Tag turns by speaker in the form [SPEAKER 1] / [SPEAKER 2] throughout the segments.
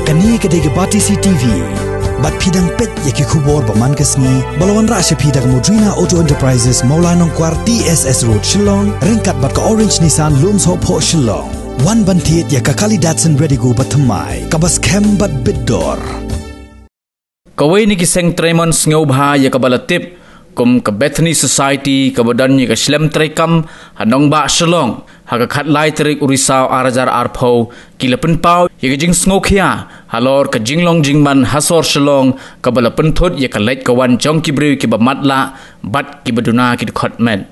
[SPEAKER 1] Kani kadege bati CTV. Bat pidang pet yaki kubor baman kesni. Balawan rasya pidang Modrina Auto Enterprises Maulanong Kwar TSS Road Shillong. Ringkat bat ka Orange Nissan Lums Hopo Shillong. Wan bantiet yaka kali Datsun Redigo batamai. Kabas kem bat biddor.
[SPEAKER 2] Kawai ni kiseng Tremon Sngewkhia yaka balatip. Kum ke Bethany Society kebadan yaka Shlem Trekam Hanong Ba Shillong. Haka khat lai terik urisau arajar arpau kilapen pau yaka jing Sngewkhia halor ke jinglong jingman hasor Shillong kabala penthut yaka lait kawan jong ki Briew ki bamatla bat ki Duna ki Dkhot men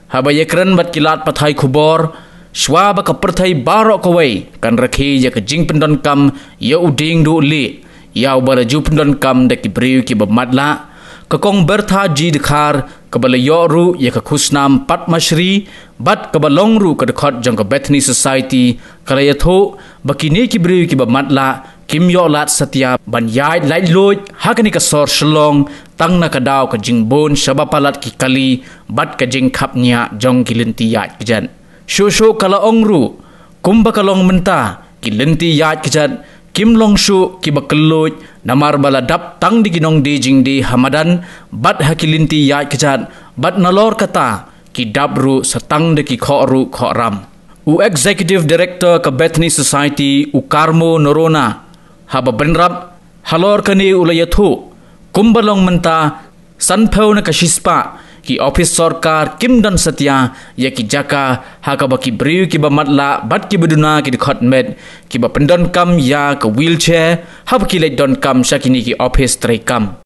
[SPEAKER 2] haba yakran bat kilat pathai khubor shwa ba ka perthai barok kawai kan rakhi yaka jing pendon kam ya uding du li ya bala ju pendon kam de ki Briew ki bamatla kakong bertha ji dekhar kabala yoru ya ka khusnam patmashri bat kabalong ru ka Dkhot jong ka Bethany Society kalayatho bakini ki Briew ki bamatla kim yo lat satya ban yai lai loi hakani ka sor Shillong tang na ka daw ka jingbon shabapalat ki kali bat ka jing khapnya jong ki linti yat kijan sho kala ongru kumba kalong menta ki linti yat kijan Kim long shu ki bakeloj namar baladap tang di ginong di jing di hamadan bat hakilinti ya kejat bat nalor kata ki dabru setang de ki khoru khoram u executive director ka Bethany Society u Karmo Norona haba benrap halor kani ulayathu kumbalong menta sanphau na kashispa ki office sarkar kim dan satya ya ki jaka haka baki Briew ki bamatla bat ki Duna ki Dkhot med ki ba pendon kam ya ka wheelchair hab ki let don kam shakini ki office tray kam.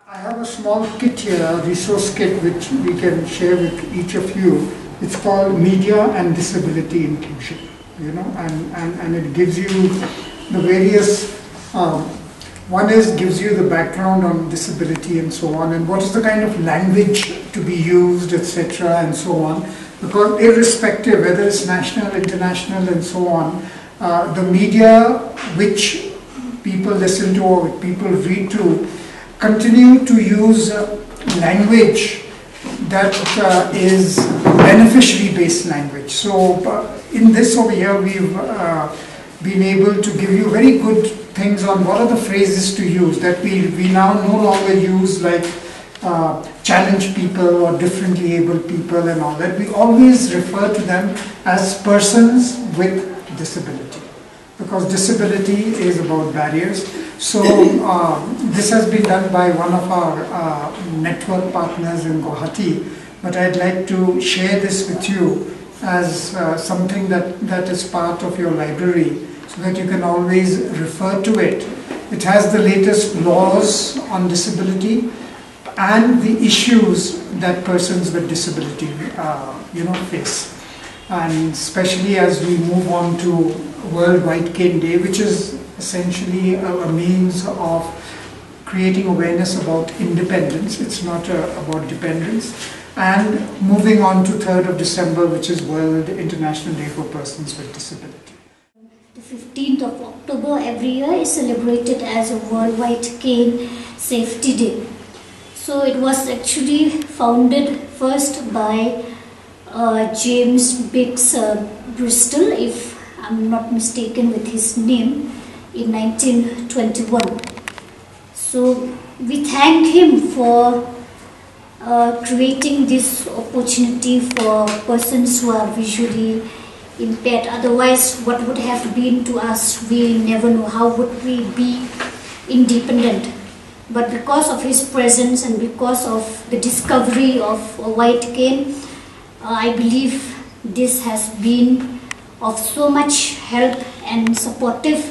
[SPEAKER 3] I have a small kit here, a resource kit which we can share with each of you. It's called Media and Disability Inclusion, you know, and it gives you the various one is gives you the background on disability and so on, and what is the kind of language to be used, etc., and so on. Because irrespective whether it's national, international, and so on, the media which people listen to or people read to continue to use language that is beneficiary based language. So in this over here we've been able to give you very good things on what are the phrases to use that we now no longer use, like challenged people or differently abled people and all that. We always refer to them as persons with disability, because disability is about barriers. So this has been done by one of our network partners in Guwahati, but I'd like to share this with you as something that is part of your library, so that you can always refer to it. It has the latest laws on disability and the issues that persons with disability face. And especially as we move on to World White Cane Day, which is essentially a means of creating awareness about independence. It's not about dependence. And moving on to 3rd of December, which is World International Day for Persons with Disability.
[SPEAKER 4] The 15th of October every year is celebrated as a World White Cane Safety Day. So it was actually founded first by James Biggs Bristol, if I'm not mistaken with his name, in 1921. So we thank him for creating this opportunity for persons who are visually impaired. Otherwise, what would have been to us, we never know how would we be independent. But because of his presence and because of the discovery of a white cane, I believe this has been of so much help and supportive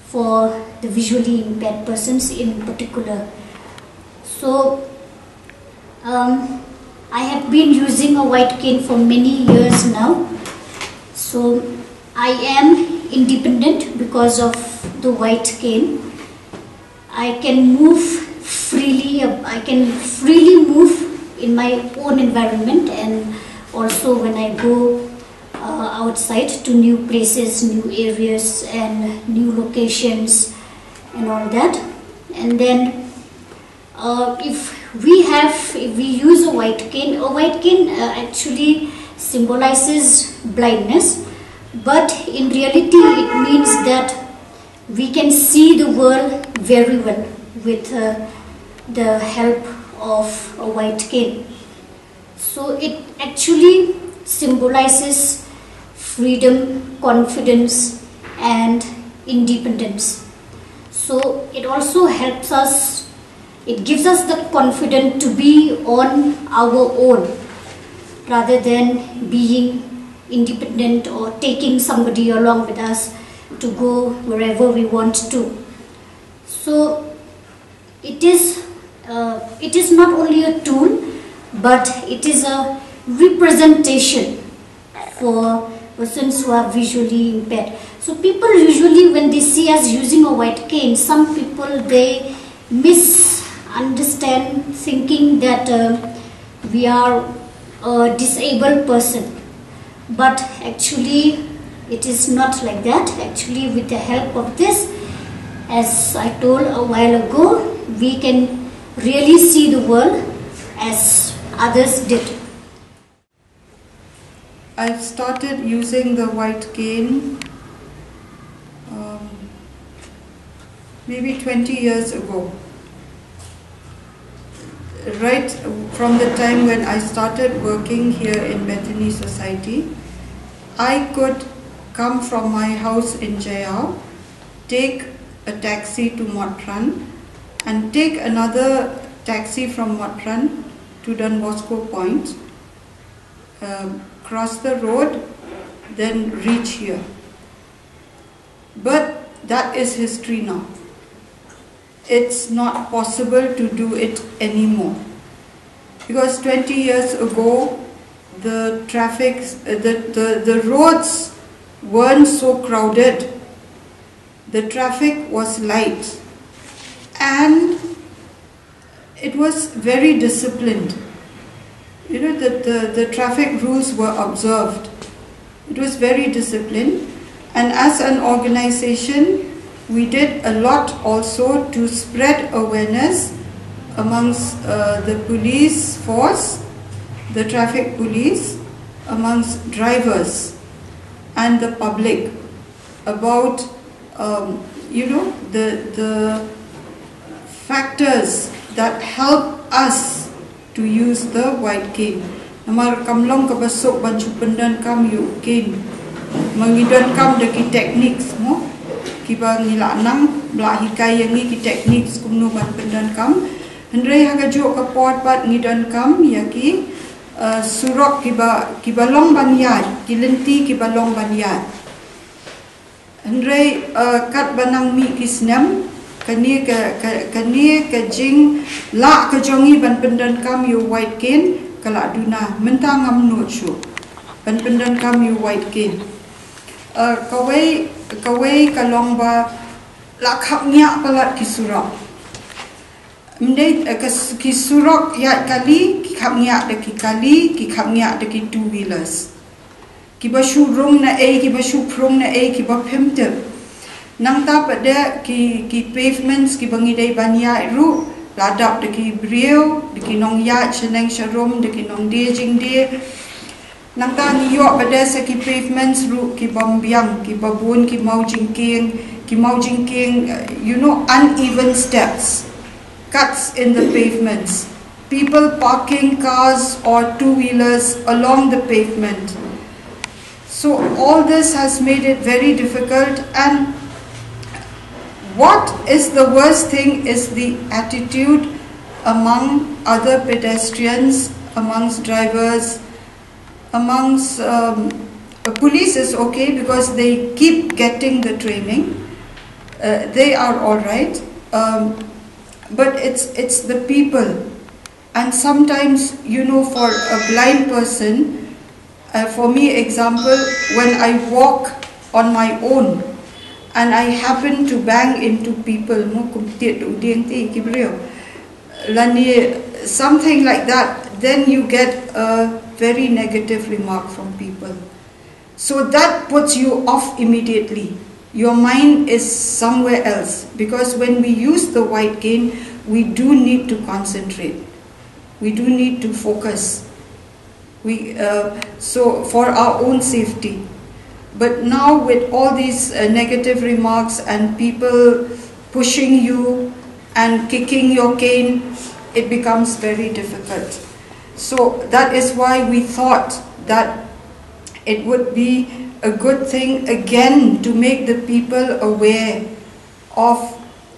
[SPEAKER 4] for the visually impaired persons in particular. So I have been using a white cane for many years now. So I am independent because of the white cane. I can move freely. I can freely move in my own environment, and also when I go outside to new places, new areas and new locations and all that. And then if we use a white cane actually symbolizes blindness, but in reality it means that we can see the world very well with the help of a white cane. So it actually symbolizes freedom, confidence, and independence. So it also helps us, it gives us the confidence to be on our own rather than being independent or taking somebody along with us to go wherever we want to. So it is not only a tool, but it is a representation for persons who are visually impaired. So people usually, when they see us using a white cane, some people, they misunderstand, thinking that we are a disabled person. But actually it is not like that. Actually, with the help of this, as I told a while ago, we can really see the world as others did.
[SPEAKER 5] I've started using the white cane maybe 20 years ago. Right from the time when I started working here in Bethany Society, I could come from my house in Jingeh, take a taxi to Motran, and take another taxi from Motran to Don Bosco Point, cross the road, then reach here. But that is history now. It's not possible to do it anymore. Because 20 years ago, the traffic, the roads weren't so crowded. The traffic was light. And it was very disciplined. You know, the traffic rules were observed. It was very disciplined. And as an organization, we did a lot also to spread awareness amongst the police force, the traffic police, amongst drivers and the public about the factors that help us to use the white cane. Namar kamlong kabasok bancu pendan kam yu cane. Mangidon kam deki techniques mo. Kiba ngilanang bla hikay yangi ki techniques kumno ban pendan kam. Hendrai hagajo kapot pat ngidon kam yaki surok kiba long banyad, kilenti kiba long banyad. Hendrai kat banang mi kisnam kani ke jing la ke jongi ban pendan kam yu white cane kala Duna mentang ngam no chu ban pendan kam yu white cane. Kawai kalong ba lakap nyak palat kisurok. Mendai kisurok ya kali kikap nyak deki kali kikap nyak deki two wheelers. Kiba shurung na kiba shuprung na kiba pemte. Nang ta pada ki pavements ki bangidai banya ru ladap deki Briew deki nong ya cheneng sharum deki nong de Jingeh. Nang ta niyok pada sa ki pavements ru ki bambiang ki babun ki mau jingking uneven steps, cuts in the pavements, people parking cars or two-wheelers along the pavement. So all this has made it very difficult, and what is the worst thing is the attitude among other pedestrians, amongst drivers, amongst police is okay because they keep getting the training. They are all right, but it's the people. And sometimes, for a blind person, for me, example, when I walk on my own and I happen to bang into people, something like that, then you get a very negative remark from people. So that puts you off immediately. Your mind is somewhere else, because when we use the white cane, we do need to concentrate. We do need to focus. So for our own safety. But now with all these negative remarks and people pushing you and kicking your cane, it becomes very difficult. So that is why we thought that it would be a good thing again to make the people aware of,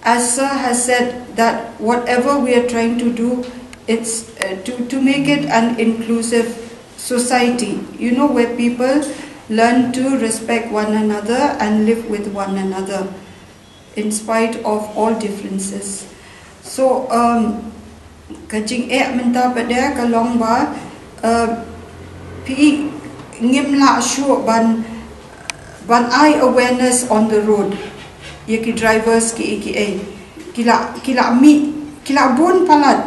[SPEAKER 5] as Sir has said, that whatever we are trying to do, it's to make it an inclusive society, you know, where people learn to respect one another and live with one another in spite of all differences. So Jingeh minta pada kalong ba pi ngimla sure ban eye awareness on the road. Yaki drivers ki kila bun palat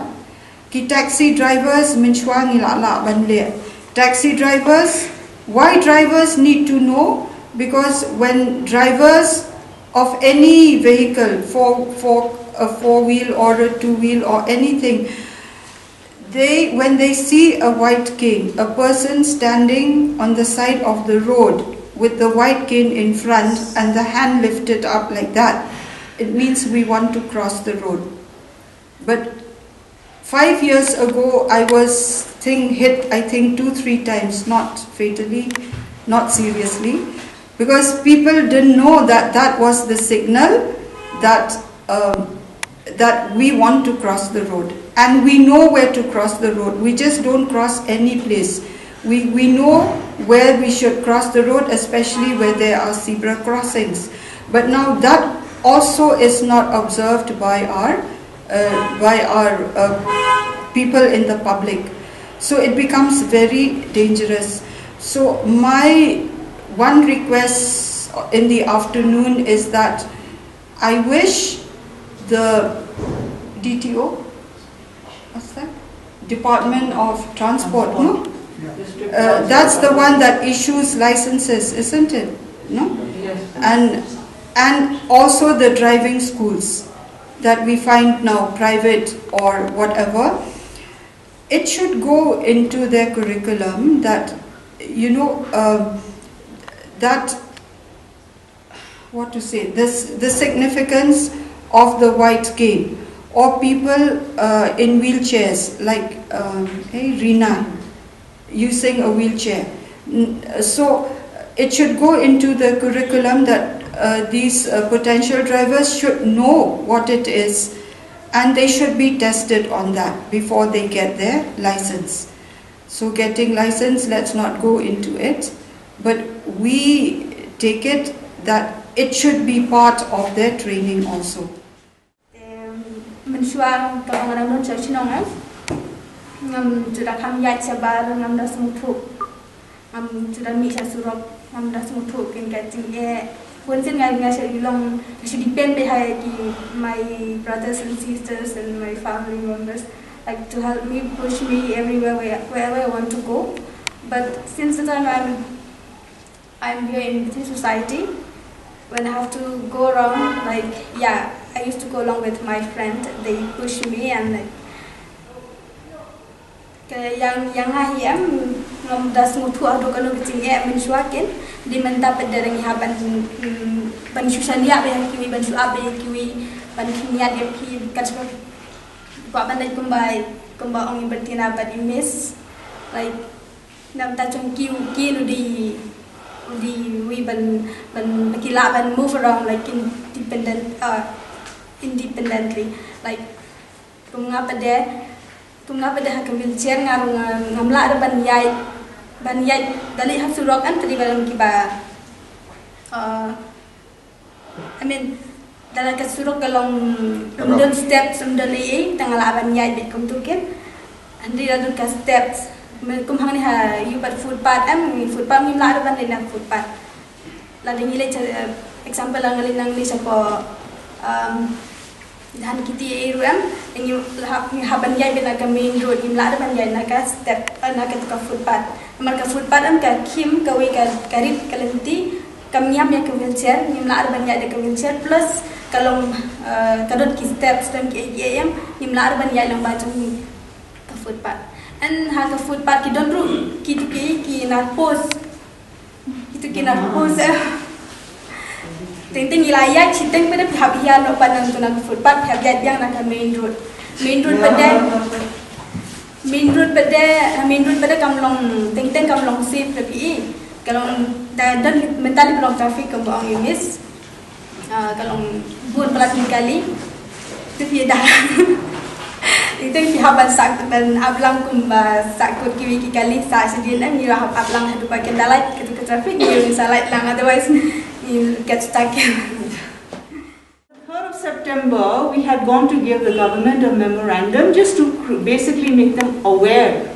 [SPEAKER 5] ki taxi drivers menshwa ngila la ban le. Taxi drivers, why drivers need to know? Because when drivers of any vehicle, for a four-wheel or a two-wheel or anything, when they see a white cane, a person standing on the side of the road with the white cane in front and the hand lifted up like that, it means we want to cross the road. But 5 years ago, I was hit, I think 2-3 times, not fatally, not seriously, because people didn't know that that was the signal that that we want to cross the road. And we know where to cross the road. We just don't cross any place. We know where we should cross the road, especially where there are zebra crossings. But now that also is not observed by our people in the public. So it becomes very dangerous. So my one request in the afternoon is that I wish the DTO, what's that? Department of Transport, no? That's the one that issues licenses, isn't it? No?
[SPEAKER 6] Yes.
[SPEAKER 5] And also the driving schools that we find now, private or whatever, it should go into their curriculum that, you know, that, what to say, the significance of the white cane, or people in wheelchairs, like Rina, using a wheelchair. So it should go into the curriculum that these potential drivers should know what it is, and they should be tested on that before they get their license. So getting license, let's not go into it, but we take it that it should be part of their training also.
[SPEAKER 7] Mensuang kalau orang non chinong ngam sudah kami yat sabar ngam dah semutu ngam sudah mi surok ngam dah semutu kin Jingeh pun sen ngai ngai long should depend behind my brothers and sisters and my family members, like to help me, push me everywhere wherever I want to go. But since the time I'm here in this society, when I have to go around, like, yeah, I used to go along with my friend. They push me and like, yang ahiem ngom das mutu ado kalau Jingeh mensuakin di menta pedereng haban ban susania be kiwi ban suabe kiwi ban kimia dia ki kasba ba ban dai kumba ong bertina ban miss like nam ta chung kiu ki di we ban kila ban move around like independently, like tunga pada hak wheelchair ngamla ada ban yai dali hak surok an tadi balam kiba I mean dalam kasurok galong umdon steps umdali tangala ban yai bit kum tukin andi adu ka steps kum hangni ha you but footpath footpath ngimla ada ban lena footpath la dingile example angalin nang ni sapo dan kita iruam yang haban jai bina ke main road imla ada banjai naka step naka tuka footpath marka footpath am ka kim kawi ka karib kalenti kamiam ya ke wheelchair imla ada banjai de ke wheelchair plus kalau kadot ki steps dan ki ayam imla ada banjai lang bacang ni ke footpath and ha ke footpath ki don ru ki na post kina pose ting ilaya chiteng pada pihak lo panang tu nak footpath pihak yang nak main road pada kamlong ting kamlong safe tapi kalau dan mental belum traffic kembang yumis kalau buat belas kali tu dia dah itu pihak sak dan ablang kumba sakut kiwi kali sak sedian ni lah ablang hadu pakai dalat ketika traffic ni salat lang otherwise you get stuck.
[SPEAKER 6] 3rd of September we had gone to give the government a memorandum just to basically make them aware.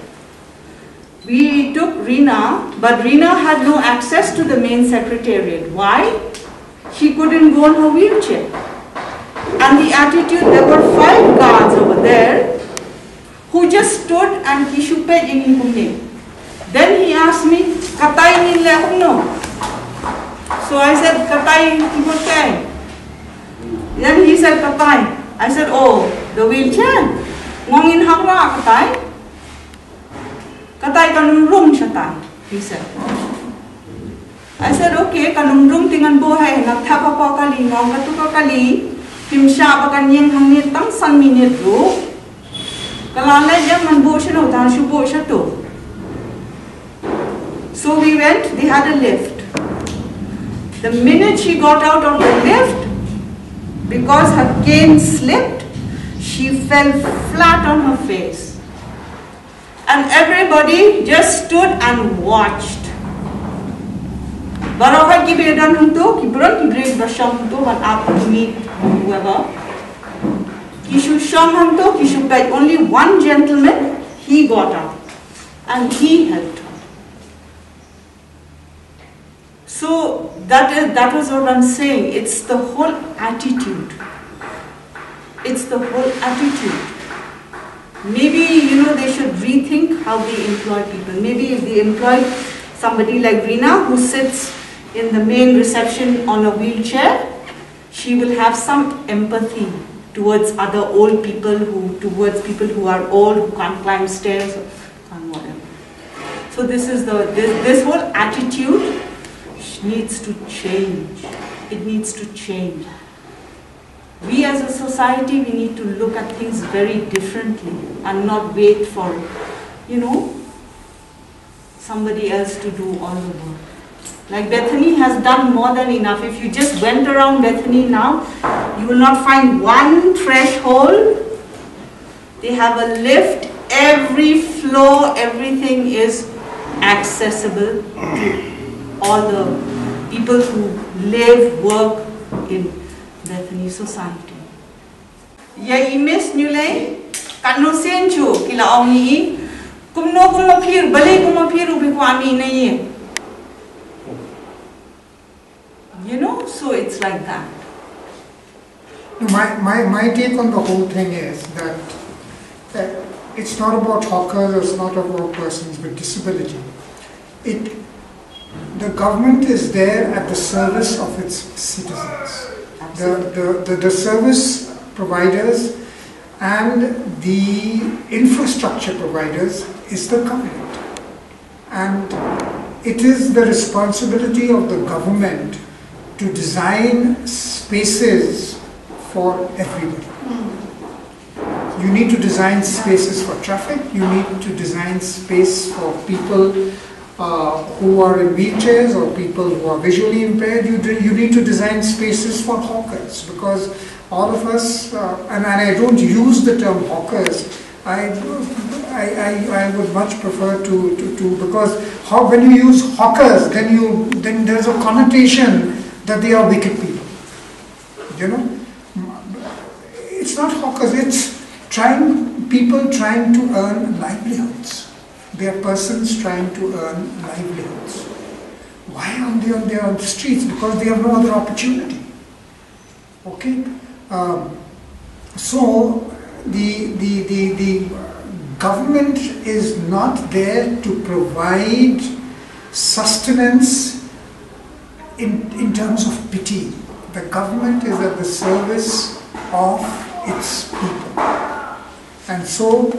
[SPEAKER 6] We took Rina, but Rina had no access to the main secretariat. Why? She couldn't go on her wheelchair. And the attitude, there were 5 guards over there who just stood and kishupe in kumne. Then he asked me, "Katai ni lehno?" So I said, "Katai kibokai." Then he said, "Katai." I said, "Oh, the wheelchair. Ngongin hakra katai." "Katai kanum room shatai," he said. I said, "Okay, kanum room tingan bohai nak thapa pa kali ngong katuka kali." Timsha bakan yang hangit tang san minute ro. Kalala jam man bo shano ta shu bo shato. So we went, they had a lift. The minute she got out of the lift, because her cane slipped, she fell flat on her face. And everybody just stood and watched. Baroka ki bedan hunto, ki buran ki break basham hunto, but up to meet whoever. Kishu sham hunto, kishu beg. Only one gentleman, he got up. And he helped her. So that was what I'm saying. It's the whole attitude. It's the whole attitude. Maybe, they should rethink how they employ people. Maybe if they employ somebody like Rina, who sits in the main reception on a wheelchair, she will have some empathy towards other old people, towards people who are old, who can't climb stairs, or can't whatever. So this whole attitude needs to change. It needs to change. We as a society, we need to look at things very differently and not wait for, somebody else to do all the work. Like Bethany has done more than enough. If you just went around Bethany now, you will not find one threshold. They have a lift. Every floor, everything is accessible to all the people who live, work in Bethany society. Ya imes nulai kanu senchu kila ongi kumno kumapir bale kumapir ubi kwami naye. So it's like that.
[SPEAKER 3] My take on the whole thing is that it's not about hawkers, it's not about persons with disability. The government is there at the service of its citizens. The service providers and the infrastructure providers is the government. And it is the responsibility of the government to design spaces for everybody. You need to design spaces for traffic, you need to design space for people who are in wheelchairs or people who are visually impaired. You need to design spaces for hawkers, because all of us, and I don't use the term hawkers, I would much prefer to because when you use hawkers, then there's a connotation that they are wicked people. It's not hawkers, it's people trying to earn livelihoods. They are persons trying to earn livelihoods. Why aren't they on the streets? Because they have no other opportunity. Okay? So the government is not there to provide sustenance in terms of pity. The government is at the service of its people. And so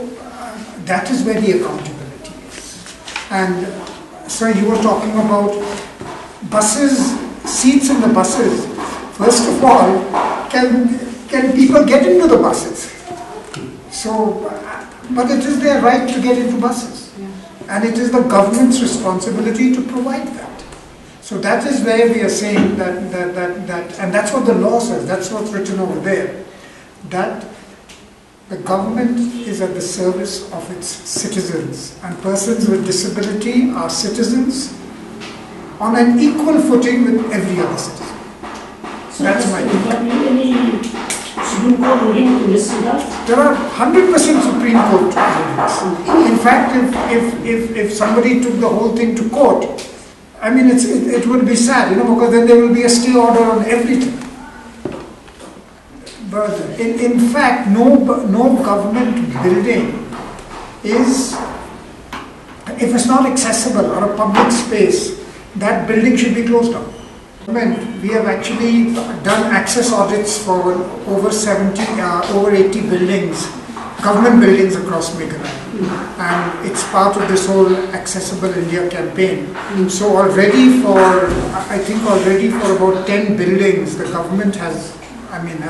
[SPEAKER 3] that is where the accountability is. And so you were talking about buses, seats in the buses, first of all, can people get into the buses? So, but it is their right to get into buses. And it is the government's responsibility to provide that. So that is where we are saying that and that's what the law says, that's what's written over there, that the government is at the service of its citizens, and persons with disability are citizens on an equal footing with every other citizen. So that's my view. There are 100% Supreme Court rulings. In fact, if somebody took the whole thing to court, I mean, it would be sad, because then there will be a stay order on everything. But in fact, no government building is, if it's not accessible or a public space, that building should be closed down. We have actually done access audits for over 80 buildings, government buildings across Meghalaya. And it's part of this whole Accessible India campaign. So already I think already for about 10 buildings, the government has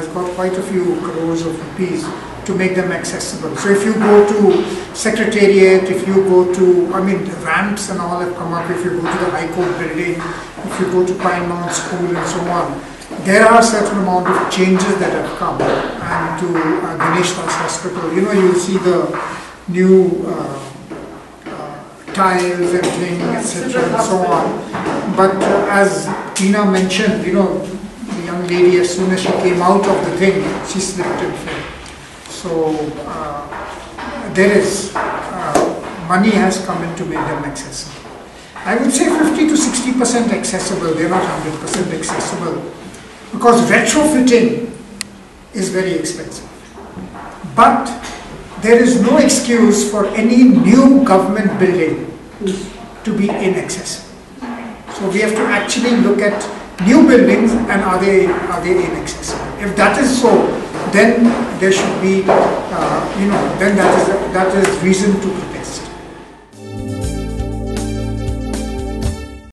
[SPEAKER 3] got quite a few crores of rupees to make them accessible. So if you go to Secretariat, if you go to, ramps and all have come up, if you go to the High Court building, if you go to Pine Mount School and so on, there are a certain amount of changes that have come. And to Ganesh Das Hospital, you'll see the new tiles and things, etc. and so on. But as Tina mentioned, the young lady, as soon as she came out of the thing, she slipped and fell. So there is, money has come in to make them accessible. I would say 50 to 60% accessible, they're not 100% accessible, because retrofitting is very expensive. But there is no excuse for any new government building to be inaccessible. So we have to actually look at new buildings and are they inaccessible. If that is so, then there should be, then that is reason to protest.